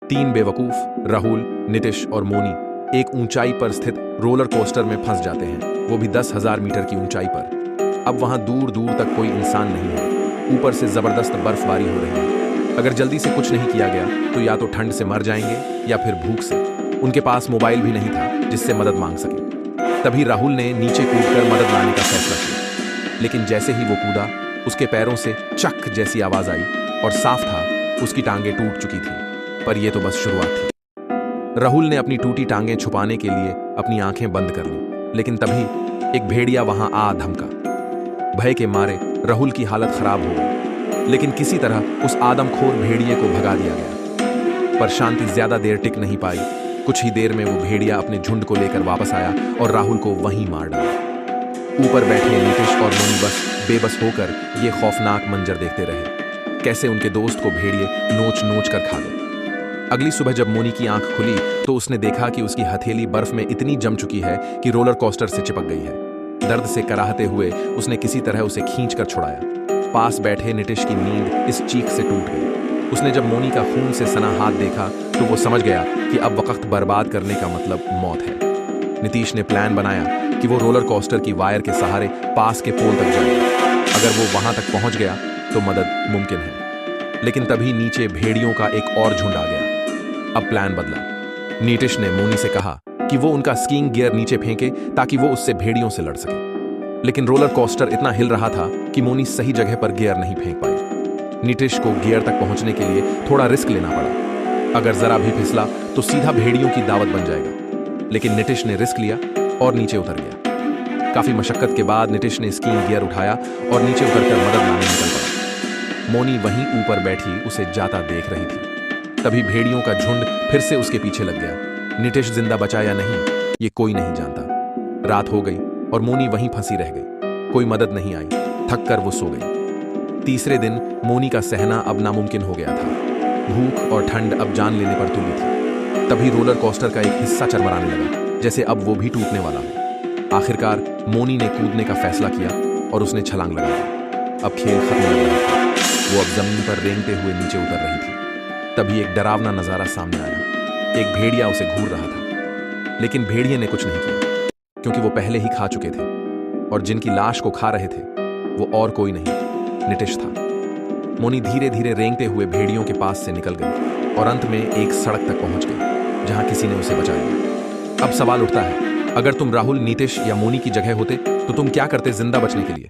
तीन बेवकूफ राहुल, नितिश और मोनी एक ऊंचाई पर स्थित रोलर कोस्टर में फंस जाते हैं, वो भी 10,000 मीटर की ऊंचाई पर। अब वहां दूर दूर तक कोई इंसान नहीं है। ऊपर से जबरदस्त बर्फबारी हो रही है। अगर जल्दी से कुछ नहीं किया गया तो या तो ठंड से मर जाएंगे या फिर भूख से। उनके पास मोबाइल भी नहीं था जिससे मदद मांग सके। तभी राहुल ने नीचे कूदकर मदद लाने का फैसला किया, लेकिन जैसे ही वो कूदा उसके पैरों से चक जैसी आवाज आई और साफ था उसकी टांगें टूट चुकी थी। पर यह तो बस शुरुआत थी। राहुल ने अपनी टूटी टांगें छुपाने के लिए अपनी आंखें बंद कर लीं, लेकिन तभी एक भेड़िया वहां आ धमका। भय के मारे राहुल की हालत खराब हो गई, लेकिन किसी तरह उस आदमखोर भेड़िए को भगा दिया गया। पर शांति ज्यादा देर टिक नहीं पाई। कुछ ही देर में वो भेड़िया अपने झुंड को लेकर वापस आया और राहुल को वहीं मार डाला। ऊपर बैठे नितिश और मोनी बस बेबस होकर ये खौफनाक मंजर देखते रहे, कैसे उनके दोस्त को भेड़िए नोच नोच कर खा गए। अगली सुबह जब मोनी की आंख खुली तो उसने देखा कि उसकी हथेली बर्फ में इतनी जम चुकी है कि रोलर कोस्टर से चिपक गई है। दर्द से कराहते हुए उसने किसी तरह उसे खींचकर छुड़ाया। पास बैठे नितिश की नींद इस चीख से टूट गई। उसने जब मोनी का खून से सना हाथ देखा तो वो समझ गया कि अब वक्त बर्बाद करने का मतलब मौत है। नीतीश ने प्लान बनाया कि वो रोलर कोस्टर की वायर के सहारे पास के पोल तक जाएगा। अगर वो वहां तक पहुंच गया तो मदद मुमकिन है। लेकिन तभी नीचे भेड़ियों का एक और झुंड आ गया। अब प्लान बदला। नीतिश ने मोनी से कहा कि वो उनका स्कीइंग गियर नीचे फेंके ताकि वो उससे भेड़ियों से लड़ सके। लेकिन रोलर कोस्टर इतना हिल रहा था कि मोनी सही जगह पर गियर नहीं फेंक पाई। नीतिश को गियर तक पहुंचने के लिए थोड़ा रिस्क लेना पड़ा। अगर जरा भी फिसला तो सीधा भेड़ियों की दावत बन जाएगा। लेकिन नीतिश ने रिस्क लिया और नीचे उतर गया। काफी मशक्कत के बाद नीतिश ने स्कीइंग गियर उठाया और नीचे उतरकर मदद लाने निकल पड़ा। मोनी वहीं ऊपर बैठी उसे जाता देख रही थी। तभी भेड़ियों का झुंड फिर से उसके पीछे लग गया। नितिश जिंदा बचा या नहीं ये कोई नहीं जानता। रात हो गई और मोनी वहीं फंसी रह गई। कोई मदद नहीं आई। थक कर वो सो गई। तीसरे दिन मोनी का सहना अब नामुमकिन हो गया था। भूख और ठंड अब जान लेने पर तुली थी। तभी रोलर कोस्टर का एक हिस्सा चरमराने लगा, जैसे अब वो भी टूटने वाला हो। आखिरकार मोनी ने कूदने का फैसला किया और उसने छलांग लगा दी। अब खेल खत्म लग रहा था। वो अब जमीन पर रेंगते हुए नीचे उतर रही थी। तभी एक डरावना नजारा सामने आया। एक भेड़िया उसे घूर रहा था, लेकिन भेड़िए ने कुछ नहीं किया, क्योंकि वो पहले ही खा चुके थे और जिनकी लाश को खा रहे थे वो और कोई नहीं, नितिश था। मोनी धीरे धीरे रेंगते हुए भेड़ियों के पास से निकल गई और अंत में एक सड़क तक पहुंच गई जहां किसी ने उसे बचा लिया। अब सवाल उठता है, अगर तुम राहुल, नितिश या मोनी की जगह होते तो तुम क्या करते जिंदा बचने के लिए?